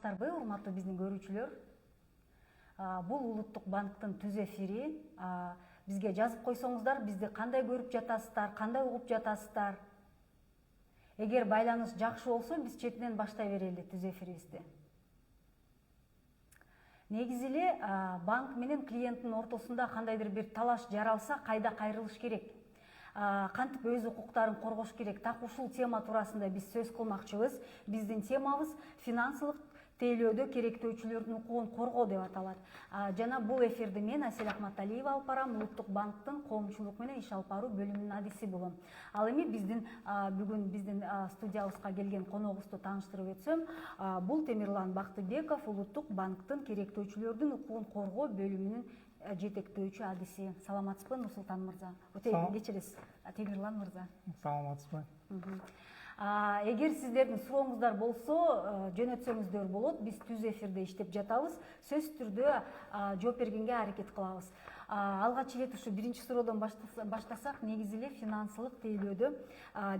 саламатсыздарбы, урматтуу биздин көрүүчүлөр? Бул Улуттук банктын түз эфири. Бизге жазып койсоңуздар, бизди кандай көрүп жатасыздар, кандай угуп жатасыздар? Эгер байланыш жакшы болсо, биз четинен баштай берели түз эфирибизди. Негизи эле банк менен клиенттин ортосунда кандайдыр бир талаш жаралса, кайда кайрылыш керек? Кантип өз укуктарын коргош керек? Так ушул тема туурасында биз сөз кылмакчыбыз. Биздин темабыз финансылык тейлөөдө керектөөчүлөрдүн укугун коргоо деп аталат. Жана бул эфирди мен Асель Ахматалиева алып барам, Улуттук банктын коомчулук менен иш алып баруу бөлүмүнүн адиси болом. Ал эми бүгүн биздин студиябызга келген коногубузду тааныштырып өтсөм, бул Темирлан Бактыбеков, Улуттук банктын керектөөчүлөрдүн укугун коргоо бөлүмүнүн жетектөөчү адиси. Саламатсызбы, Нурсултан мырза? Кечиресиз, Темирлан мырза. Саламатсызбы. Эгер сиздердин сурооңуздар болсо, жөнөтсөңүздөр болот. Биз түз эфирде иштеп жатабыз. Сөзсүз түрдө жооп бергенге аракет кылабыз. Алгач эле ушу биринчи суроодон баштасак, негизи эле финансылык тейлөөдө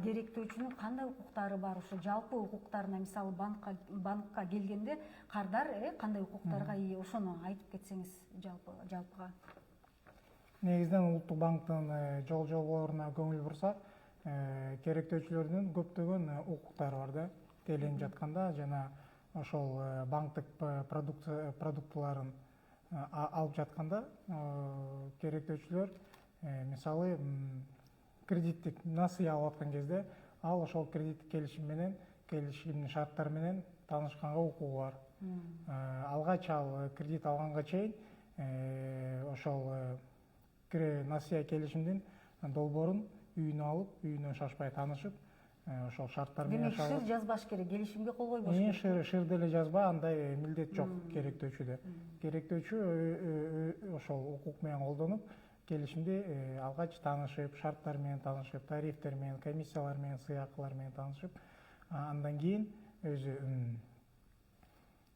керектөөчүнүн кандай укуктары бар? Ушу жалпы укуктарына, мисалы банкка келгенде кардар кандай укуктарга ээ? Ошону айтып кетсеңиз жалпыга. Негизинен Улуттук банктын жолжоболоруна көңүл бурсак, керектөөчүлөрдүн көптөгөн укуктары бар да. Тейленип жатканда жана ошол банктык продуктыларын алып жатканда керектөөчүлөр мисалы кредиттик насыя алып аткан кезде ал ошол кредиттик келишимдин шарттары менен таанышканга укугу бар. Алгач ал кредит алганга чейин ошол насыя келишимдин долбоорун үйүнө алып, үйүнөн шашпай таанышып, ошол шарттар менен жашап. Демек, шыр жазбаш керек, келишимге кол койбош керек. Шыр деле жазба, андай милдет жок керектөөчүдө. Керектөөчү ошол укук менен колдонуп, келишимди алгач таанышып, шарттар менен таанышып, тарифтер менен, комиссиялар менен, сыйакылар менен таанышып, андан кийин өзү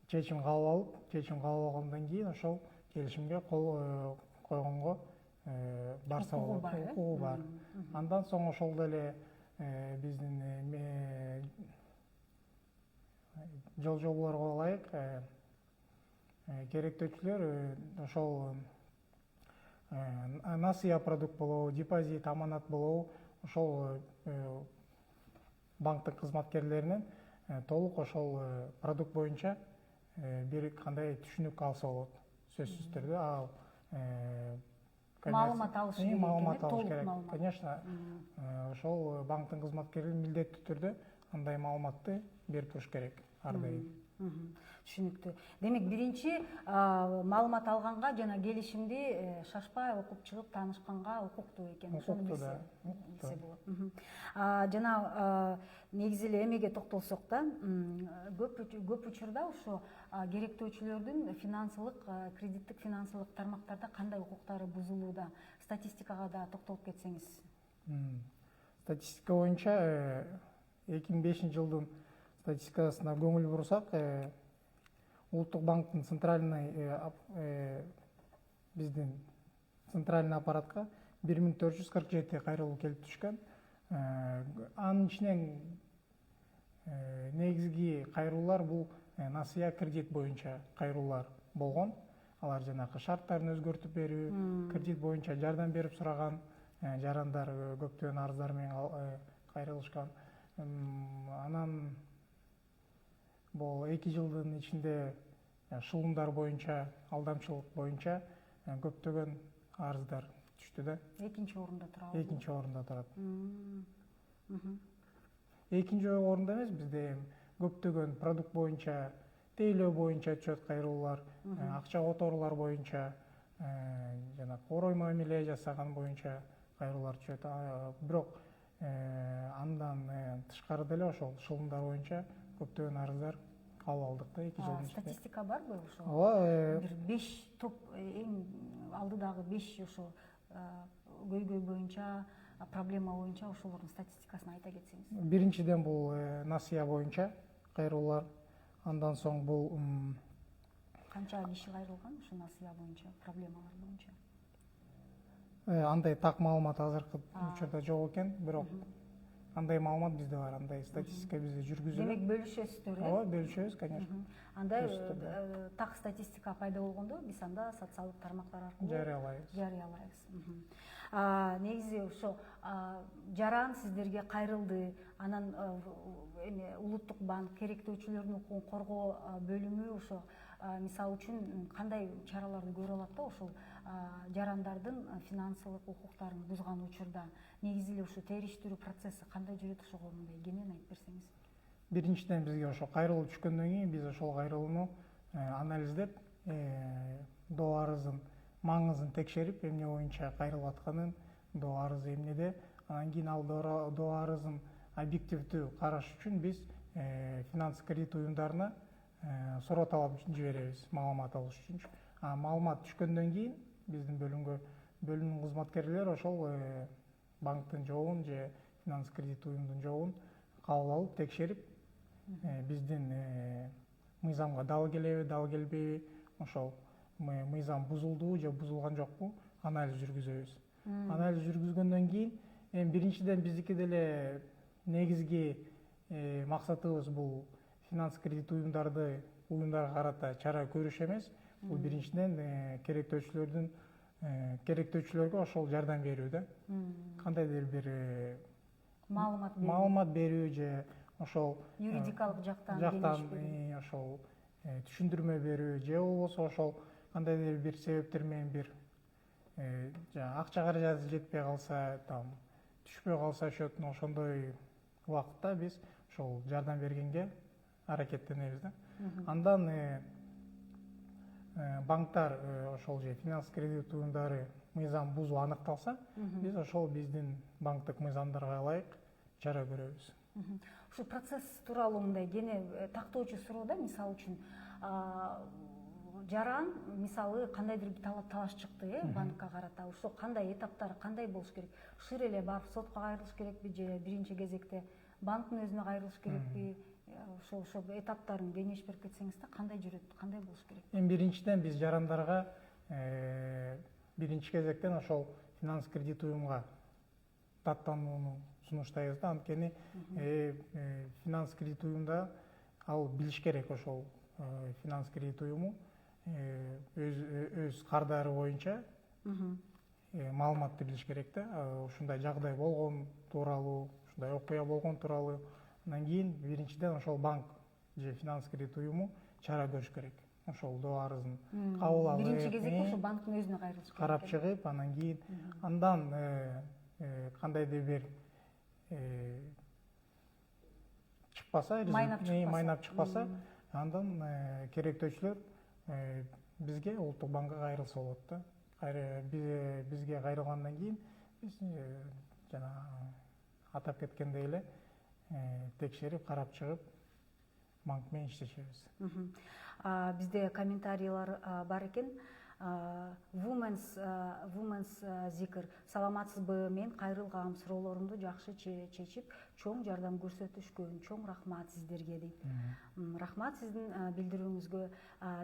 чечим кабыл алгандан кийин ошол келишимге кол койгонго укугу бар. Андан соң ошол деле биздин жолжоболорго ылайык керектөөчүлөр ошол насыя продукт болобу, депозит, аманат болобу, ошол банктын кызматкерлеринен толук ошол продукт боюнча бир кандай түшүнүк алса болот. Сөзсүз түрдө ал маалымат алыш керек. Конечно, ошол банктын кызматкери милдеттүү түрдө андай маалыматты берип туруш керек ар дайым. Түшүнүктүү. Демек, биринчи маалымат алганга жана келишимди шашпай окуп чыгып таанышканга укуктуу экен. Ошону билсе болот. Жана негизи эле эмеге токтолсок да, көп учурда ошо керектөөчүлөрдүн кредиттик финансылык тармактарда кандай укуктары бузулууда? Статистикага да токтолуп кетсеңиз. Статистика боюнча 2005-жылдын статистикасына көңүл бурсак, Улуттук банктын биздин центральный аппаратка 1447 кайрылуу келип түшкөн. Анын ичинен негизги кайруулар бул насыя кредит боюнча кайруулар болгон. Алар жанагы шарттарын өзгөртүп берүү, кредит боюнча жардам берип сураган жарандар көптөгөн арыздар менен кайрылышкан. Анан бул 2 жылдын ичинде шылымдар боюнча, алдамчылык боюнча көптөгөн арыздар түштү да. Экинчи орунда турабы? Экинчи орунда турат. Экинчи орунда эмес, бизде көптөгөн продукт боюнча, тейлөө боюнча түшөт кайруулар, акча которуулар боюнча, жана орой мамиле жасаган боюнча кайруулар түшөт. Бирок андан тышкары деле ошол шылымдар боюнча көптөгөн арыздар кабыл алдык да 2 жылдын ичинде. Статистика барбы ошол? Ооба. 5 топ эң алдыдагы 5 ошол көйгөй боюнча, проблема боюнча ошолордун статистикасын айта кетсеңиз. Биринчиден бул насыя боюнча кайруулар. Андан соң бул канча киши кайрылган ошо насыя боюнча, проблемалар боюнча? Андай так маалымат азыркы учурда жок экен, бирок андай маалымат бизде бар, андай статистика бизде жүргүзүлөт. Демек бөлүшөсүздөр, Ооба, бөлүшөбүз, конечно. Андай Көрсөтөбүз. так статистика пайда болгондо биз анда социалдык тармактар аркылуу Жарыялайбыз. Негизи ошо жаран сиздерге кайрылды, анан улуттук банк керектөөчүлөрдүн укугун коргоо бөлүмү ошо мисалы үчүн кандай чараларды көрүп алат да ошол жарандардын финансылык укуктарын бузган учурда негизи эле ушу териштирүү процесси кандай жүрөт, ошого мындай кенен айтып берсеңиз. Биринчиден бизге ошо кайрылуу түшкөндөн кийин биз ошол кайрылууну анализдеп, доо арыздын маңызын текшерип, эмне боюнча кайрылып атканын, доо арызы эмнеде, анан кийин ал доо арызын объективдүү караш үчүн биз финанс кредит уюмдарына суроо талап жиберебиз, маалымат алыш үчүн. Маалымат түшкөндөн кийин биздин бөлүмдүн кызматкерлери ошол банктын жообун же финанс кредит уюмдун жообун кабыл алып, текшерип, биздин мыйзамга дал келеби, дал келбейби, ошол мыйзам бузулдубу же бузулган жокпу, анализ жүргүзөбүз. Анализ жүргүзгөндөн кийин эми биринчиден биздики деле негизги максатыбыз бул финанс кредит уюмдарга карата чара көрүш эмес. Бул биринчиден керектөөчүлөргө ошол жардам берүү да. Кандайдыр бир маалымат берүү же ошол юридикалык жактан ошол түшүндүрмө берүү же болбосо ошол кандайдыр бир себептер менен бир акча каражаты жетпей калса, түшпөй калса счетуна, ошондой убакытта биз ошол жардам бергенге аракеттенебиз да. Андан банктар ошол же финанс кредит уюмдары мыйзам бузуу аныкталса, биз ошол биздин банктык мыйзамдарга ылайык чара көрөбүз. Ушу процесс тууралуу мындай кене тактоочу суроо да, мисалы үчүн жаран мисалы кандайдыр бир талаш чыкты банкка карата, ошо кандай этаптары кандай болуш керек? Шыр эле барып сотко кайрылыш керекпи же биринчи кезекте банктын өзүнө кайрылыш керекпи? Ошол этаптарын кеңеш берип кетсеңиз да, кандай жүрөт, кандай болуш керек? Эми биринчиден биз жарандарга биринчи кезектен ошол финанс кредит уюмга даттанууну сунуштайбыз да, анткени финанс кредит уюмда ал билиш керек, ошол финанс кредит уюму өз кардары боюнча маалыматты билиш керек да. Ушундай жагдай болгон тууралуу, ушундай окуя болгон тууралуу. Андан кийин биринчиден ошол банк же финанс кредит уюму чара көрүш керек. Ошол доо арызын кабыл алып, биринчи кезекте ошол банктын өзүнө кайрылыш керек. Карап чыгып, анан кийин андан кандайдыр бир чыкпаса, майнап чыкпаса, андан керектөөчүлөр бизге, улуттук банкка кайрылса болот да. Бизге кайрылгандан кийин биз жана атап кеткендей эле текшерип, карап чыгып, банк менен иштешебиз. Бизде комментарийлер бар экен. Women's Zikr, саламатсызбы, мен кайрылгам, суроолорумду жакшы чечип, чоң жардам көрсөтүшкөн, чоң рахмат сиздерге дейт. Рахмат сиздин билдирүүңүзгө.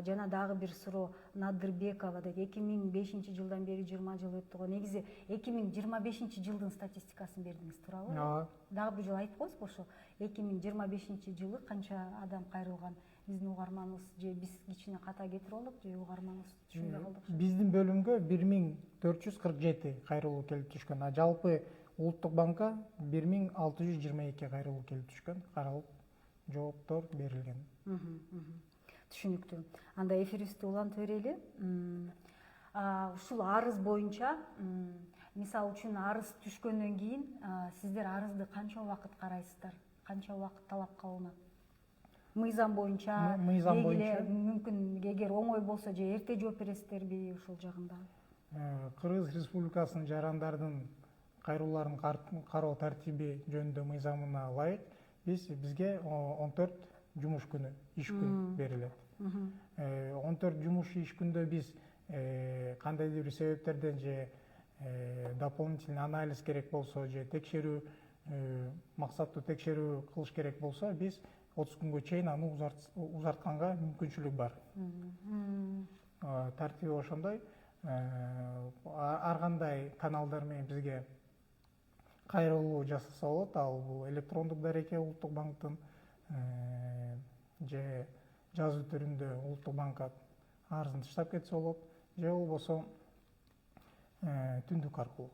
Жана дагы бир суроо, Надырбекова дейт, 2005 жылдан бери 20 жыл өттү го. Негизи 2025 жылдын статистикасын бердиңиз, туурабы? Ооба. Дагы бир жолу айтып коесузбу, ошо 2025 жылы канча адам кайрылган? Биздин угарманыбыз же биз кичине ката кетирип алдык, же угарманыбыз түшүнбөй калдык? Биздин бөлүмгө 1447 кайрылуу келип түшкөн. Жалпы улуттук банкка 1622 кайрылуу келип түшкөн, каралып, жооптор берилген. Түшүнүктүү. Анда эфирибизди улантып берели. Ушул арыз боюнча, мисалы үчүн арыз түшкөндөн кийин сиздер арызды канча убакыт карайсыздар? Канча убакыт талап кылынат? Мыйзам боюнча, мүмкүн эгер оңой болсо же эрте жооп бересиздерби ушул жагында? Кыргыз Республикасынын жарандардын кайрылууларын кароо тартиби жөнүндө мыйзамына ылайык бизге 14 жумуш күнү, иш күнү берилет. 14 жумуш иш күндө биз кандайдыр бир себептерден же дополнительный анализ керек болсо же текшерүү, максаттуу текшерүү кылыш керек болсо, биз 30 күнгө чейин аны узартканга мүмкүнчүлүк бар. Тартиби ошондой. Ар кандай каналдар менен бизге кайрылуу жасаса болот. Ал бул электрондук дареке улуттук банктын же жазуу түрүндө улуттук банкка арызын таштап кетсе болот, же болбосо түндүк аркылуу.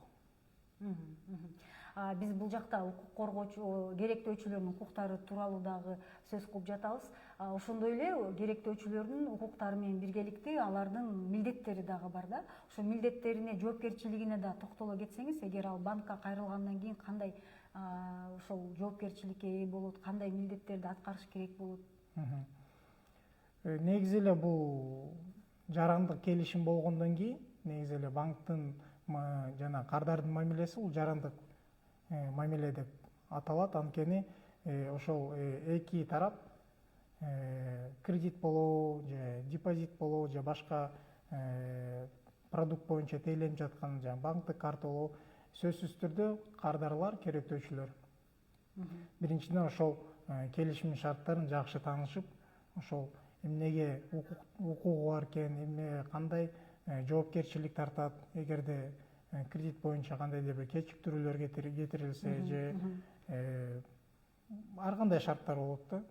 Биз бул жакта укук коргоочу керектөөчүлөрдүн укуктары тууралуу дагы сөз кылып жатабыз. Ошондой эле керектөөчүлөрдүн укуктары менен биргеликте алардын милдеттери дагы бар да. Ошо милдеттерине, жоопкерчилигине да токтоло кетсеңиз, эгер ал банкка кайрылгандан кийин кандай ошол жоопкерчиликке ээ болот, кандай милдеттерди аткарыш керек болот? Негизи эле бул жарандык келишим болгондон кийин, негизи эле банктын жана кардардын мамилеси бул жарандык мамиле деп аталат. Анткени ошол эки тарап кредит болобу же депозит болобу же башка продукт боюнча тейленип жаткан банктык карта болобу, сөзсүз түрдө кардарлар, керектөөчүлөр биринчиден ошол келишимдин шарттарын жакшы таанышып, ошол эмнеге укугу бар экен, эмне кандай жоопкерчилик тартат, эгерде кредит боюнча кандайдыр бир кечиктирүүлөр кетирилсе же ар кандай шарттар болот да.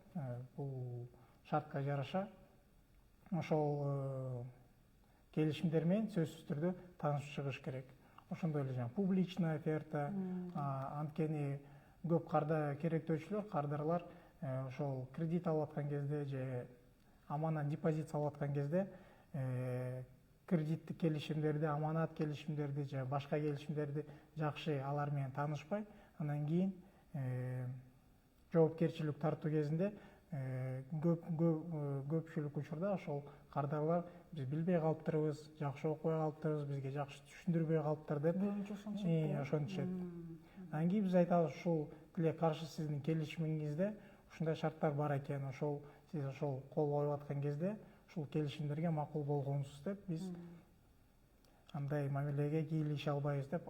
Бул шартка жараша ошол келишимдер менен сөзсүз түрдө таанышып чыгыш керек. Ошондой эле публичная оферта, анткени көп керектөөчүлөр, кардарлар ошол кредит алып аткан кезде же аманат депозит салып аткан кезде кредиттик келишимдерди, аманат келишимдерди же башка келишимдерди жакшы алар менен таанышпай, анан кийин жоопкерчилик тартуу кезинде көпчүлүк учурда ошол кардарлар биз билбей калыптырбыз, жакшы окубай калыптырбыз, бизге жакшы түшүндүрбөй калыптыр деп ошентишет. Анан кийин биз айтабыз, ушул тилекке каршы сиздин келишимиңизде ушундай шарттар бар экен, сиз ошол кол коюп аткан кезде ушул келишимдерге макул болгонсуз деп биз андай мамилеге кийлигише албайбыз деп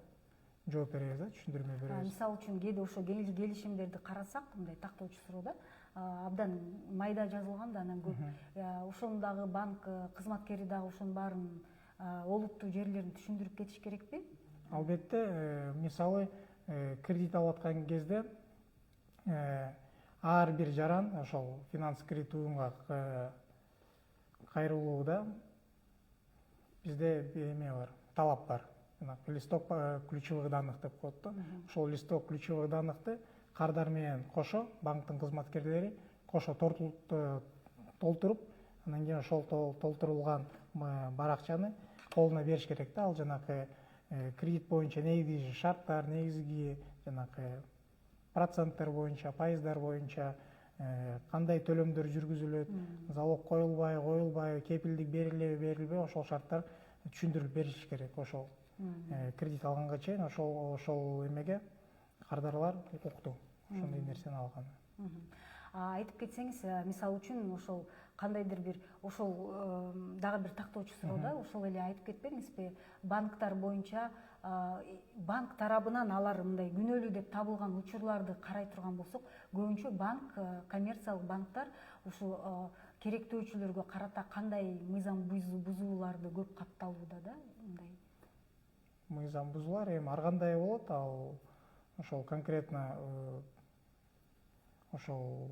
жооп беребиз да, түшүндүрмө беребиз. Мисалы үчүн кээде ошо келишимдерди карасак, мындай тактоочу суроодо абдан майда жазылган да, анан көп ошону дагы банк кызматкери дагы ошонун баарын олуттуу жерлерин түшүндүрүп кетиш керекпи? Албетте, мисалы кредит алып аткан кезде ар бир жаран ошол финанс кредит уюмга кайрылууда бизде эме бар, талап бар. Листок ключевых данных деп коет да. Ошол листок ключевых данныхты кардар менен кошо банктын кызматкерлери кошо толтуруп, анан кийин ошол толтурулган баракчаны колуна бериш керек да. Ал жанакы кредит боюнча негизги шарттар, негизги жанакы проценттер боюнча, пайыздар боюнча кандай төлөмдөр жүргүзүлөт, залог коюлбай, кепилдик берилеби, берилбей, ошол шарттар түшүндүрүлүп бериш керек. Ошол кредит алганга чейин ошол эмеге кардарлар укуктуу ошондой нерсени алган. Айтып кетсеңиз, мисалы үчүн ошол кандайдыр бир ошол дагы бир тактоочу суроо да, ошол эле айтып кетпеңизби, банктар боюнча банк тарабынан алар мындай күнөөлүү деп табылган учурларды карай турган болсок, көбүнчө банк, коммерциялык банктар ушул керектөөчүлөргө карата кандай мыйзам бузууларды көп катталууда да, мындай мыйзам бузуулар эми ар кандай болот, ал ошол конкретно ошол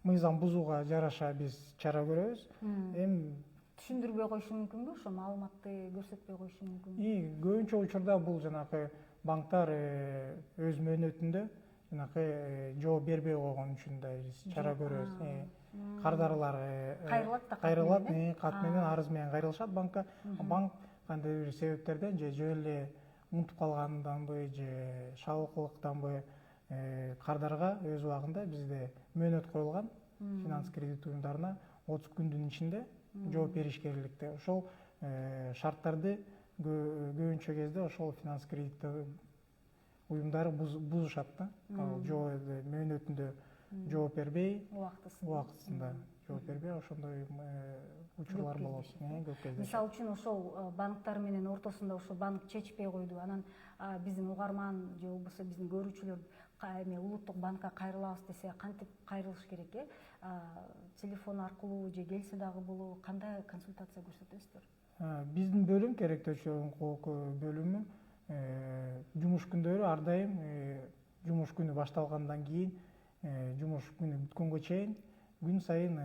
мыйзам бузууга жараша биз чара көрөбүз. Эми түшүндүрбөй коюшу мүмкүнбү, ошо маалыматты көрсөтпөй коюшу мүмкүнбү? Көбүнчө учурда бул жанакы банктар өз мөөнөтүндө жанакы жооп бербей койгон үчүн да биз чара көрөбүз. Кардарлар кайрылат, кат менен, арыз менен кайрылышат банкка. Банк кандайдыр бир себептерден же жөн эле унутуп калганданбы, же шалкылыктанбы кардарга өз убагында бизде мөөнөт коюлган финанс кредит уюмдарына 30 күндүн ичинде жооп бериш керектикте. Ошол шарттарды көбүнчө кезде ошол финанс кредит уюмдары бузушат да. Мөөнөтүндө жооп бербей, убактысында жооп бербей, ошондой учурлар болот көп кезде. Мисалы үчүн ошол банктар менен ортосунда ошол банк чечпей койду, анан биздин угарман же болбосо биздин көрүүчүлөр улуттук банкка кайрылабыз десе, кантип кайрылыш керек? Телефон аркылуу же келсе дагы болобу, кандай консультация көрсөтөсүздөр? Биздин бөлүм керектөөчүлөрдүн коопку бөлүмү жумуш күндөрү ар дайым жумуш күнү башталгандан кийин жумуш күнү бүткөнгө чейин күн сайын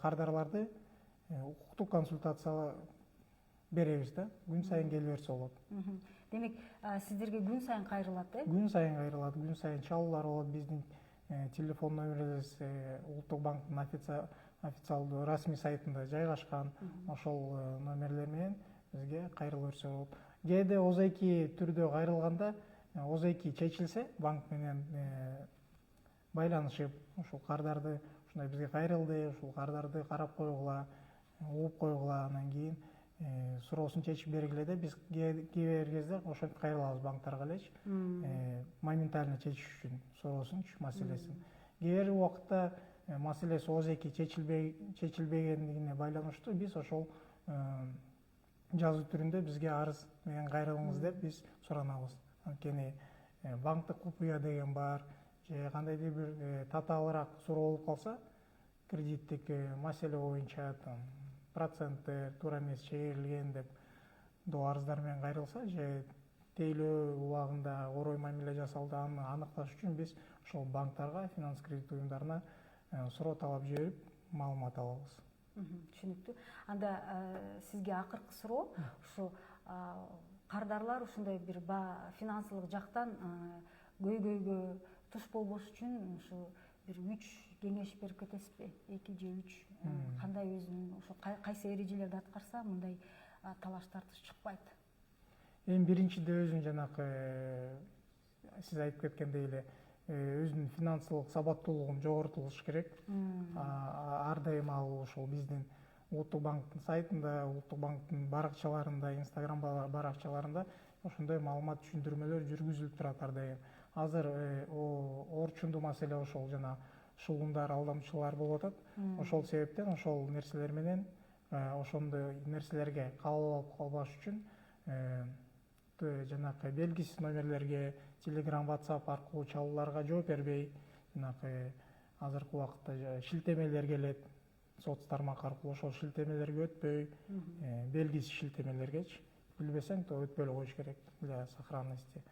кардарларды укуктук консультация беребиз да. Күн сайын келе берсе болот. Демек, сиздерге күн сайын кайрылат, Күн сайын кайрылат, күн сайын чалуулар болот. Биздин телефон номерлерибиз Улуттук банктын официалдуу расмий сайтында жайгашкан. Ошол номерлер менен бизге кайрыла берсе болот. Кээде озайки түрдө кайрылганда, озайки чечилсе, банк менен байланышып, ушул кардарды ушундай бизге кайрылды, ушул кардарды карап койгула, угуп койгула, анан кийин суроосун чечип бергиле деп биз кээ бир кезде ошентип кайрылабыз банктарга элечи, моментально чечиш үчүн суроосунчу, маселесин. Кээ бир убакытта маселеси озайки чечилбегендигине байланыштуу биз ошол жазуу түрүндө бизге арыз менен кайрылыңыз деп биз суранабыз. Анткени банктык купуя деген бар, же кандайдыр бир татаалыраак суроо болуп калса, кредиттик маселе боюнча проценттер туура эмес чегерилген деп арыздар менен кайрылса, же тейлөө убагында орой мамиле жасалды, аны аныкташ үчүн биз ошол банктарга, финанс кредиттик уюмдарына суроо талап жиберип, маалымат алабыз. Түшүнүктүү. Анда сизге акыркы суроо, ушу кардарлар ушундай бир финансылык жактан көйгөйгө туш болбош үчүн ушу бир 3 кеңеш берип кетесизби? 2 же 3 кандай өзүнүн ошо кайсы эрежелерди аткарса мындай талаш тартыш чыкпайт? Эң биринчиде өзүнүн жанакы сиз айтып кеткендей эле өзүнүн финансылык сабаттуулугун жоготулуш керек. Ар дайым ал ошол биздин Улуттук банктын сайтында, Улуттук банктын баракчаларында, Инстаграм баракчаларында ошондой маалымат түшүндүрмөлөр жүргүзүлүп турат ар дайым. Азыр орчундуу маселе ошол жана шугундар, алдамчылар болуп атат. Ошол себептен ошол нерселер менен ошондой нерселерге кабыл алып калбаш үчүн жанакы белгисиз номерлерге, Telegram, WhatsApp аркылуу чалууларга жооп бербей, жанакы азыркы убакытта шилтемелер келет, соц тармак аркылуу ошол шилтемелерге өтпөй, белгисиз шилтемелергечи билбесең то өтпөй эле коюш керек для сохранности.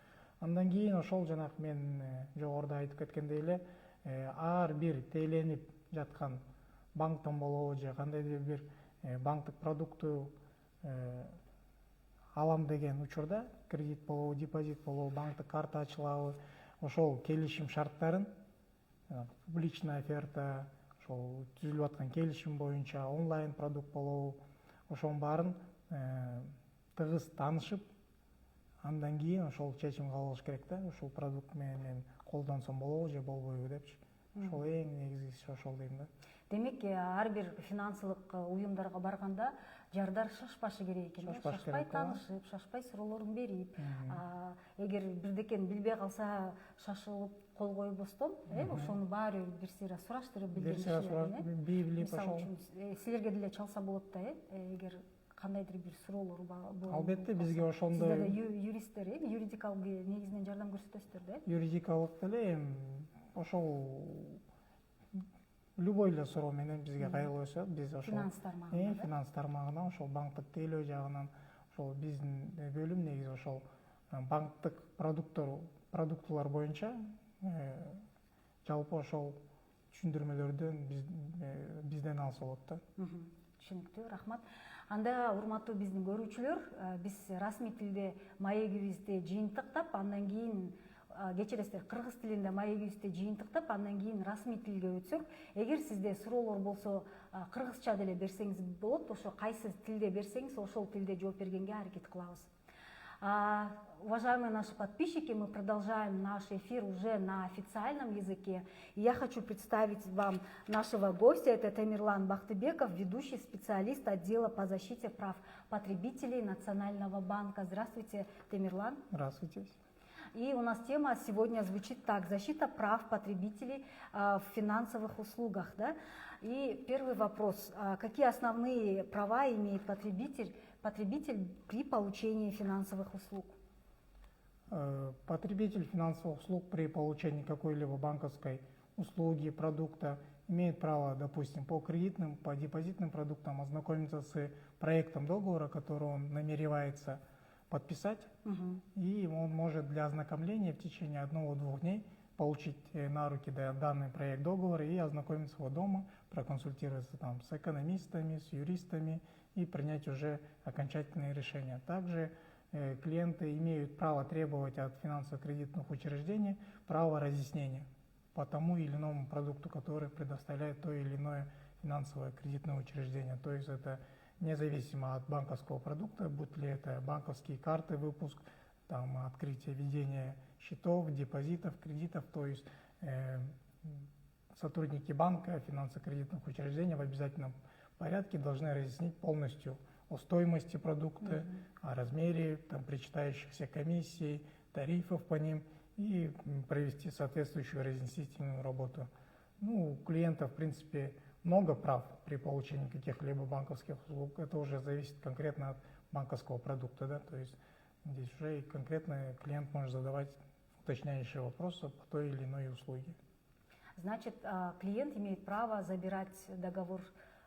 Андан кийин ошол жанакы мен жогоруда айтып кеткендей эле ар бир тейленип жаткан банктан болобу же кандайдыр бир банктык продукту алам деген учурда, кредит болобу, депозит болобу, банктык карта ачылабы, ошол келишим шарттарын, публичная оферта, ошол түзүлүп аткан келишим боюнча онлайн продукт болобу, ошонун баарын тыгыз таанышып, андан кийин ошол чечим кабыл алыш керек да, ушул продукт менен мен колдонсом болобу же болбойбу депчи. Ошол эң негизгиси ошол дейм да. Демек, ар бир финансылык уюмдарга барганда жардар шашпашы керек экен. Шашпай таанышып, шашпай суроолорун берип, эгер бирдекени билбей калса шашылып кол койбостон, ошону баары бир сыйра сураштырып билдириш экен. Билип ошол. Силерге деле чалса болот да, эгер кандайдыр бир суроолор болот. Албетте бизге ошондой. Сиздер юристтер, юридикалык негизинен жардам көрсөтөсүздөр да? Юридикалык деле ошол любой эле суроо менен бизге кайрыла берсе, биз ошол финанс тармагынан, ошол банктык тейлөө жагынан, ошол биздин бөлүм негизи ошол банктык продуктулар боюнча жалпы ошол түшүндүрмөлөрдөн бизден алса болот да. Түшүнүктүү, рахмат. Анда урматтуу биздин көрүүчүлөр, биз расмий тилде маегибизди жыйынтыктап, андан кийин кечиресиздер, кыргыз тилинде маегибизди жыйынтыктап, андан кийин расмий тилге өтсөк, эгер сизде суроолор болсо, кыргызча деле берсеңиз болот, ошо кайсы тилде берсеңиз, ошол тилде жооп бергенге аракет кылабыз. Уважаемые наши подписчики, мы продолжаем наш эфир уже на официальном языке. И я хочу представить вам нашего гостя. Это Темирлан Бахтыбеков, ведущий специалист отдела по защите прав потребителей Национального банка. Здравствуйте, Темирлан. Здравствуйте. И у нас тема сегодня звучит так: защита прав потребителей в финансовых услугах. Да? И первый вопрос: какие основные права имеет потребитель при получении финансовых услуг? Потребитель финансовых услуг при получении какой-либо банковской услуги, продукта, имеет право, допустим, по кредитным, по депозитным продуктам ознакомиться с проектом договора, который он намеревается подписать, и он может для ознакомления в течение 1-2 дней получить на руки данный проект договора и ознакомиться его дома, проконсультироваться там с экономистами, с юристами и принять уже окончательные решения. Также клиенты имеют право требовать от финансово-кредитных учреждений право разъяснения по тому или иному продукту, который предоставляет то или иное финансовое кредитное учреждение. То есть это независимо от банковского продукта, будь ли это банковские карты, выпуск, там, открытие, ведение счетов, депозитов, кредитов, то есть сотрудники банка, финансово-кредитных учреждений в обязательном порядке должны разъяснить полностью о стоимости продукта, о размере там, причитающихся комиссий, тарифов по ним и провести соответствующую разъяснительную работу. Ну, у клиента, в принципе, много прав при получении каких-либо банковских услуг. Это уже зависит конкретно от банковского продукта, да, то есть здесь уже и конкретно клиент может задавать уточняющие вопросы по той или иной услуге. Значит, клиент имеет право забирать договор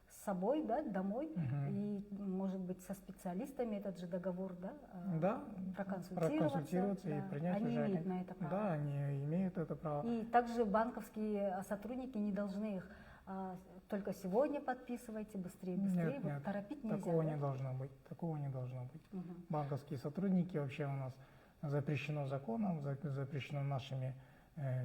с собой, да, домой, и, может быть, со специалистами этот же договор, да, Да, проконсультироваться, и да. принять Они уже. имеют на это право. Да, они имеют это право. И также банковские сотрудники не должны их только сегодня подписывайте, быстрее, Нет, вот торопить нельзя. такого да? не должно быть. Такого не должно быть. Банковские сотрудники вообще у нас запрещено законом, запрещено нашими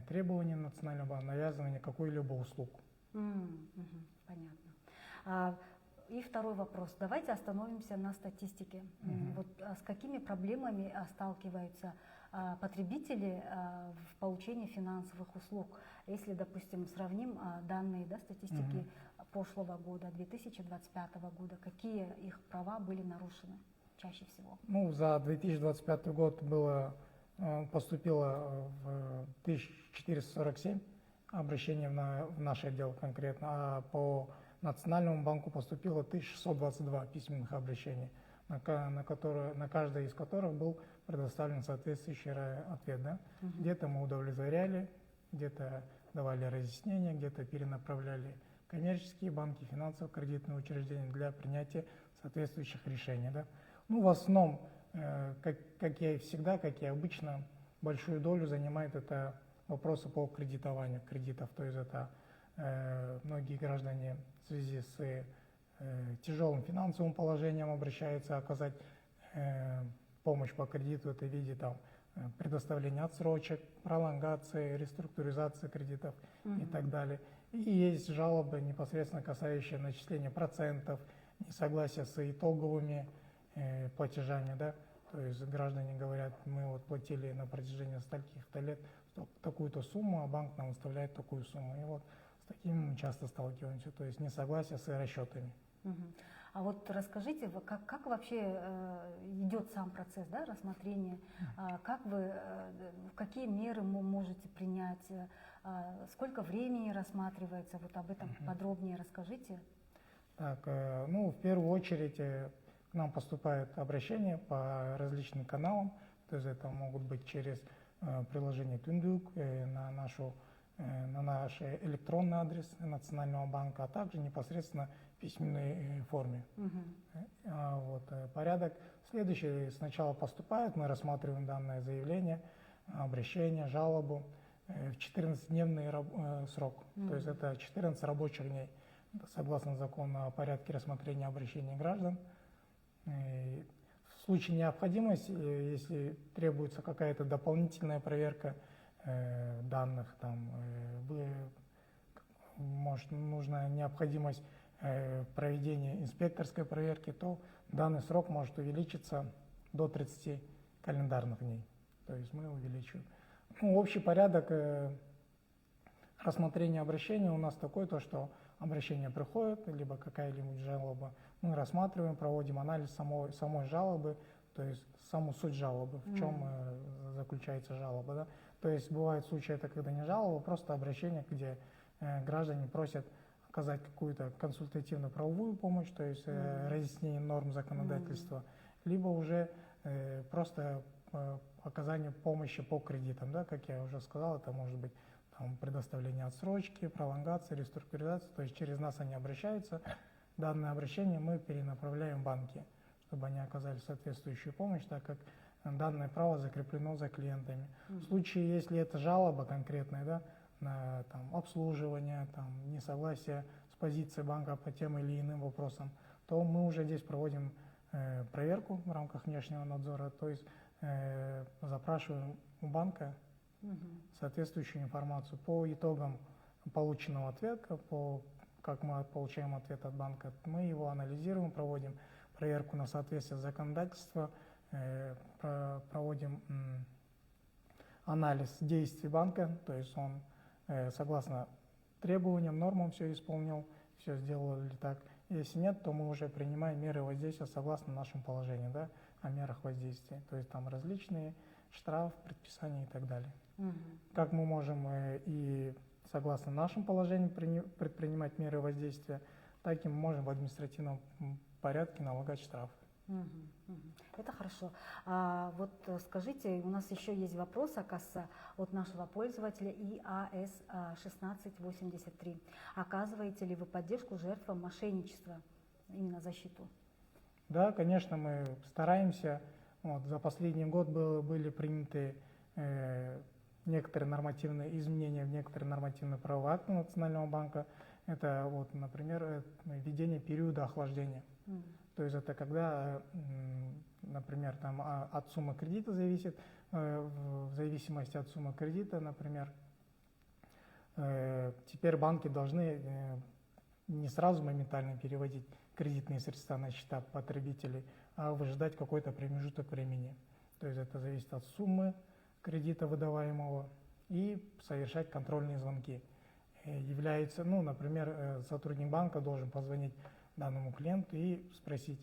требованиями Национального банка навязывание какой-либо услуг. Понятно. И второй вопрос. Давайте остановимся на статистике. Вот с какими проблемами сталкиваются потребители в получении финансовых услуг? Если, допустим, сравним данные, да, статистики прошлого года, 2025 года, какие их права были нарушены чаще всего? Ну, за 2025 год поступило в 1447 обращений в наш отдел конкретно, а по Национальному банку поступило 1622 письменных обращений, на каждое из которых был предоставлен соответствующий ответ. Да? Где-то мы удовлетворяли, где-то давали разъяснения, где-то перенаправляли коммерческие банки, финансово-кредитные учреждения для принятия соответствующих решений. Да? Ну, в основном, как и всегда, как и обычно, большую долю занимает это вопросы по кредитованию кредитов. То есть это многие граждане в связи с тяжелым финансовым положением обращаются оказать помощь по кредиту в виде там, предоставления отсрочек, пролонгации, реструктуризации кредитов и так далее. И есть жалобы, непосредственно касающиеся начисления процентов, несогласия с итоговыми платежами. Да? То есть граждане говорят, мы вот платили на протяжении стольких-то лет такую-то сумму, а банк нам выставляет такую сумму. И вот с таким мы часто сталкиваемся, то есть несогласие с расчетами. А вот расскажите, как вообще идет сам процесс, да, рассмотрения, какие меры вы можете принять, сколько времени рассматривается, вот об этом подробнее расскажите. Так, ну, в первую очередь к нам поступают обращения по различным каналам, то есть это могут быть через приложение Түндүк, на наш электронный адрес Национального банка, а также непосредственно в письменной форме. Порядок следующий. Сначала поступает, мы рассматриваем данное заявление, обращение, жалобу в 14-дневный срок. То есть это 14 рабочих дней, согласно закону о порядке рассмотрения обращений граждан. В случае необходимости, если требуется какая-то дополнительная проверка данных, там, может, нужна необходимость проведения инспекторской проверки, то данный срок может увеличиться до 30 календарных дней. То есть мы увеличиваем. Ну, общий порядок рассмотрения обращения у нас такой, то что обращение приходит, либо какая-либо жалоба, мы рассматриваем, проводим анализ самой жалобы, то есть саму суть жалобы, в чем заключается жалоба. Да? То есть бывают случаи, это когда не жалоба, просто обращение, где граждане просят оказать какую-то консультативную правовую помощь, то есть разъяснение норм законодательства, либо уже просто оказание помощи по кредитам. Да? Как я уже сказал, это может быть там, предоставления отсрочки, пролонгации, реструктуризации. То есть через нас они обращаются. Данное обращение мы перенаправляем в банки, чтобы они оказали соответствующую помощь, так как данное право закреплено за клиентами. В случае, если это жалоба конкретная, да, на там, обслуживание, там, несогласие с позицией банка по тем или иным вопросам, то мы уже здесь проводим проверку в рамках внешнего надзора, то есть запрашиваем у банка соответствующую информацию. По итогам полученного ответа, как мы получаем ответ от банка, мы его анализируем, проводим проверку на соответствие законодательства, проводим анализ действий банка, то есть он согласно требованиям, нормам все исполнил, все сделал ли так. Если нет, то мы уже принимаем меры воздействия согласно нашему положению, да, о мерах воздействия. То есть там различные штраф, предписания и так далее. Как мы можем и согласно нашему положению предпринимать меры воздействия, так и мы можем в административном порядке налагать штрафы. Это хорошо. Вот скажите, у нас еще есть вопрос, оказывается, от нашего пользователя ИАС-1683. Оказываете ли вы поддержку жертвам мошенничества, именно защиту? Да, конечно, мы стараемся. Вот, за последний год были приняты некоторые нормативные изменения в некоторые нормативные правовые акты Национального банка. Это, вот, например, введение периода охлаждения. То есть это когда, например, там, от суммы кредита зависит, в зависимости от суммы кредита, например, теперь банки должны не сразу моментально переводить кредитные средства на счета потребителей, а выжидать какой-то промежуток времени. То есть это зависит от суммы кредита выдаваемого и совершать контрольные звонки. Является, ну, например, сотрудник банка должен позвонить данному клиенту и спросить,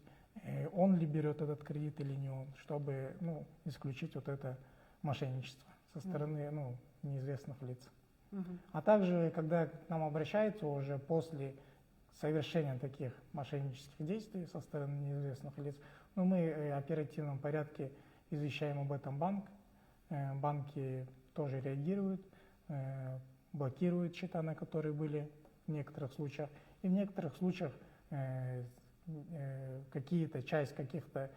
он ли берет этот кредит или не он, чтобы, ну, исключить вот это мошенничество со стороны, ну, неизвестных лиц. А также, когда к нам обращаются уже после совершения таких мошеннических действий со стороны неизвестных лиц, ну, мы в оперативном порядке извещаем об этом банк. Банки тоже реагируют, блокируют счета, на которые были в некоторых случаях. И в некоторых случаях часть каких-то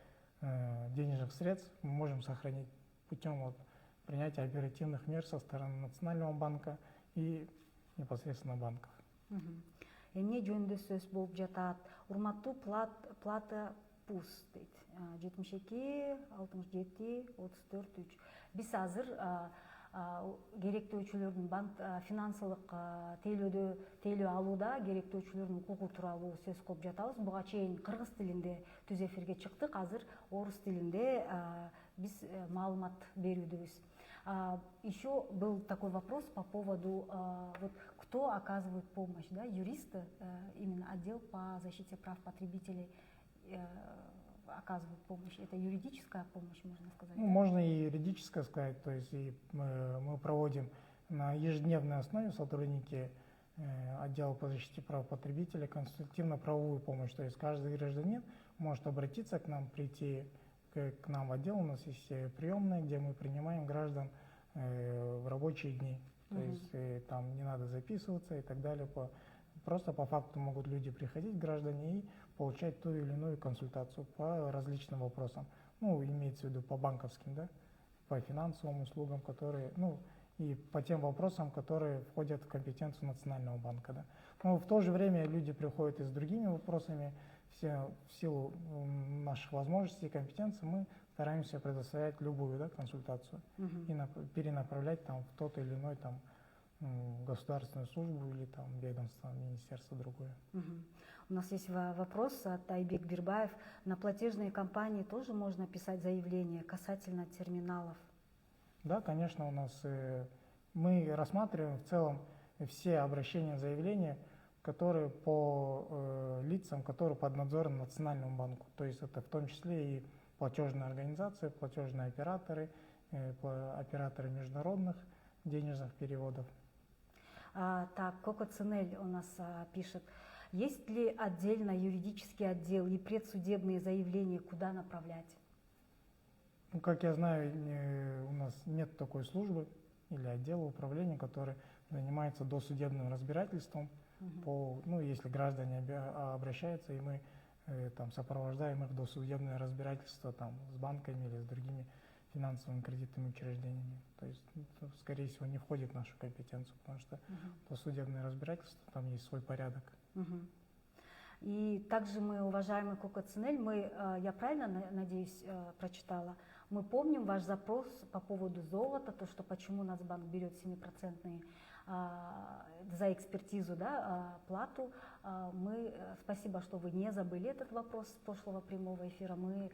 денежных средств мы можем сохранить путем вот принятия оперативных мер со стороны Национального банка и непосредственно банков. Эмне жөнүндө сөз болуп жатат. Урматтуу плата пус дейт. 72 67 34 3. Биз азыр керектөөчүлөрдүн банк финансылык тейлөө алууда керектөөчүлөрдүн укугу тууралуу сөз кылып жатабыз. Буга чейин кыргыз тилинде түз эфирге чыктык. Азыр орус тилинде биз маалымат берүүдөбүз. Еще был такой вопрос по поводу, вот, кто оказывает помощь, да, юристы, именно отдел по защите прав потребителей оказывают помощь. Это юридическая помощь, можно сказать? Ну, можно и юридическая сказать, то есть мы проводим на ежедневной основе сотрудники отдела по защите прав потребителей консультативно-правовую помощь, то есть каждый гражданин может обратиться к нам, прийти к нам в отдел, у нас есть приемная, где мы принимаем граждан в рабочие дни. То есть там не надо записываться и так далее. Просто по факту могут люди приходить, граждане, и получать ту или иную консультацию по различным вопросам. Ну, имеется в виду по банковским, да, по финансовым услугам, которые, ну, и по тем вопросам, которые входят в компетенцию Национального банка, да. Но в то же время люди приходят и с другими вопросами. Все в силу наших возможностей и компетенций мы стараемся предоставлять любую, да, консультацию и перенаправлять там в тот или иной там государственную службу или там ведомство, министерство другое. У нас есть вопрос от Айбек Бирбаев. На платежные компании тоже можно писать заявление касательно терминалов? Да, конечно, у нас мы рассматриваем в целом все обращения, заявления, которые по лицам, которые под надзором Национальному банку. То есть это в том числе и платежные организации, платежные операторы, операторы международных денежных переводов. Так, Коко Цинель у нас пишет. Есть ли отдельно юридический отдел и предсудебные заявления, куда направлять? Ну, как я знаю, у нас нет такой службы или отдела управления, который занимается досудебным разбирательством по, ну, если граждане обращаются, и мы там сопровождаем их досудебное разбирательство там с банками или с другими финансовыми кредитными учреждениями. То есть, скорее всего, не входит в нашу компетенцию, потому что досудебное разбирательство, там есть свой порядок. И также мы, уважаемый Кукацинель, я правильно, надеюсь, прочитала, мы помним ваш запрос по поводу золота, то, что почему Нацбанк берет 7% за экспертизу, да, плату. Спасибо, что вы не забыли этот вопрос с прошлого прямого эфира. Мы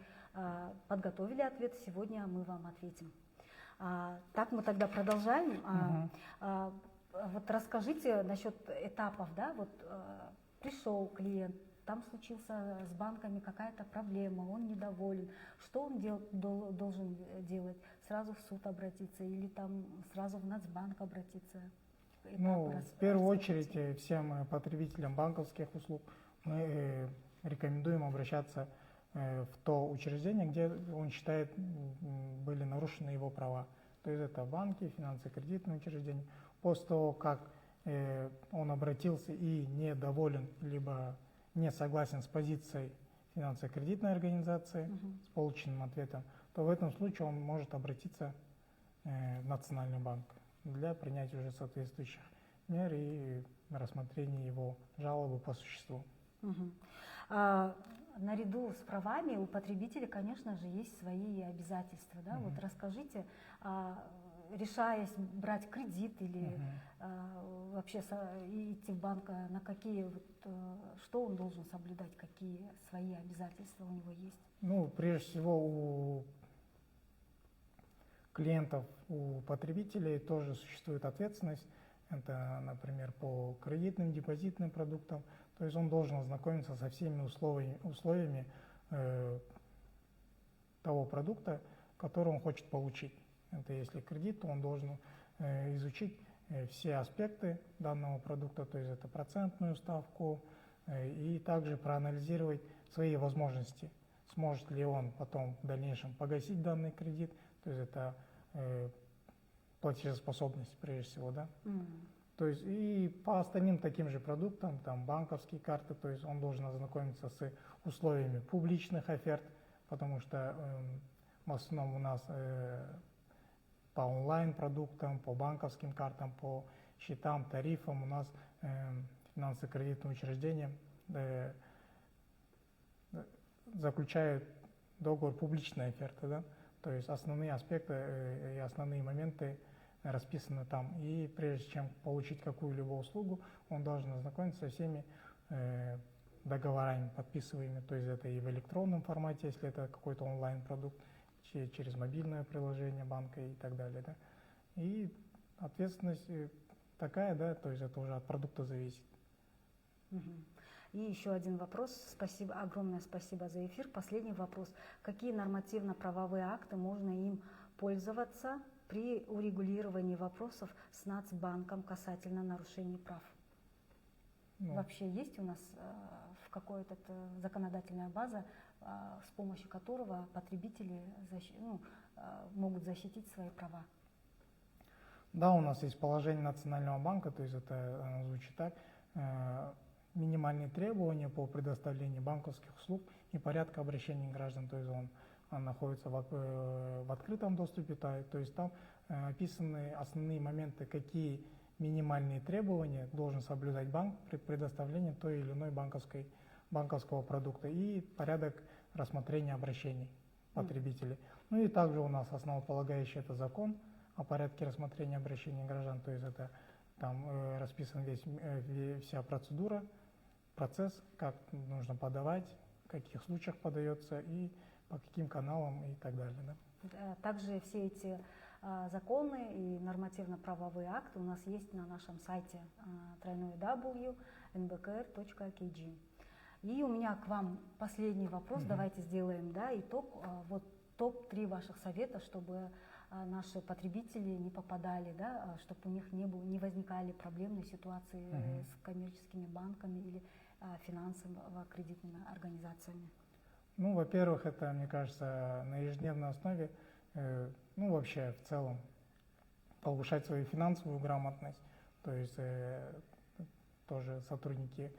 подготовили ответ, сегодня мы вам ответим. Так мы тогда продолжаем. Вот расскажите насчет этапов, да, вот пришел клиент, там случился с банками какая-то проблема, он недоволен. Что он должен делать? Сразу в суд обратиться или там сразу в Нацбанк обратиться? Ну, в первую очередь всем потребителям банковских услуг мы рекомендуем обращаться в то учреждение, где он считает были нарушены его права. То есть это банки, финансово-кредитные учреждения. После того, как он обратился и недоволен, либо не согласен с позицией финансово-кредитной организации, с полученным ответом, то в этом случае он может обратиться в Национальный банк для принятия уже соответствующих мер и рассмотрения его жалобы по существу. Наряду с правами у потребителя, конечно же, есть свои обязательства. Да? Вот расскажите, решаясь брать кредит или вообще идти в банк, на какие, что он должен соблюдать, какие свои обязательства у него есть? Ну, прежде всего, у клиентов, у потребителей тоже существует ответственность. Это, например, по кредитным, депозитным продуктам. То есть он должен ознакомиться со всеми условиями того продукта, который он хочет получить. Это если кредит, то он должен изучить все аспекты данного продукта, то есть это процентную ставку, и также проанализировать свои возможности. Сможет ли он потом в дальнейшем погасить данный кредит, то есть это платежеспособность прежде всего, да? То есть и по остальным таким же продуктам, там банковские карты, то есть он должен ознакомиться с условиями публичных оферт, потому что в основном у нас по онлайн-продуктам, по банковским картам, по счетам, тарифам у нас финансово-кредитные учреждения заключают договор публичной оферты, да? То есть основные аспекты и основные моменты расписаны там. И прежде чем получить какую-либо услугу, он должен ознакомиться со всеми договорами подписываемыми, то есть это и в электронном формате, если это какой-то онлайн-продукт, через мобильное приложение банка и так далее. Да? И ответственность такая, да, то есть это уже от продукта зависит. И еще один вопрос. Спасибо, огромное спасибо за эфир. Последний вопрос. Какие нормативно-правовые акты можно им пользоваться при урегулировании вопросов с Нацбанком касательно нарушений прав? Вообще есть у нас какая-то законодательная база, с помощью которого потребители могут защитить свои права? Да, у нас есть положение Национального банка, то есть это оно звучит так. Минимальные требования по предоставлению банковских услуг и порядка обращения граждан, то есть он находится в открытом доступе, то есть там описаны основные моменты, какие минимальные требования должен соблюдать банк при предоставлении той или иной банковского продукта и порядок рассмотрения обращений потребителей. Ну и также у нас основополагающий это закон о порядке рассмотрения обращений граждан, то есть это там расписана вся процедура, процесс, как нужно подавать, в каких случаях подается и по каким каналам и так далее. Да? Также все эти законы и нормативно-правовые акты у нас есть на нашем сайте www.nbkr.kg. И у меня к вам последний вопрос. Давайте сделаем итог. Вот топ-3 ваших совета, чтобы наши потребители не попадали, чтобы у них не возникали проблемные ситуации с коммерческими банками или финансово-кредитными организациями. Ну, во-первых, это, мне кажется, на ежедневной основе, вообще в целом, повышать свою финансовую грамотность, То есть тоже сотрудники,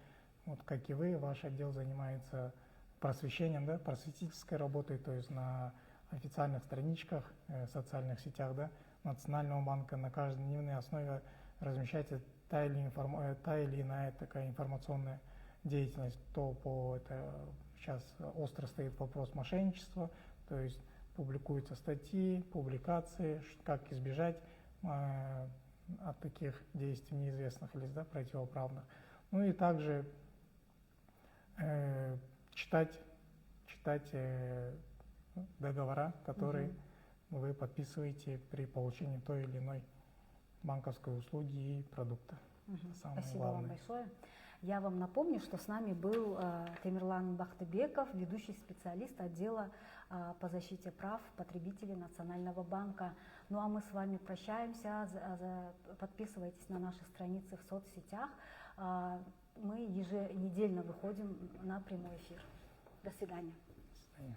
вот как и вы, ваш отдел занимается просвещением, да, просветительской работой, то есть на официальных страничках, социальных сетях, да, Национального банка на каждодневной основе размещается та или иная такая информационная деятельность. То сейчас остро стоит вопрос мошенничества, то есть публикуются статьи, публикации, как избежать от таких действий неизвестных лиц, да, противоправных. Ну и также читать договора, которые вы подписываете при получении той или иной банковской услуги и продукта. Самое Спасибо главное. вам большое. Я вам напомню, что с нами был Темирлан Бахтыбеков, ведущий специалист отдела по защите прав потребителей Национального банка. Ну а мы с вами прощаемся. Подписывайтесь на наши страницы в соцсетях. Мы еженедельно выходим на прямой эфир. До свидания. До свидания.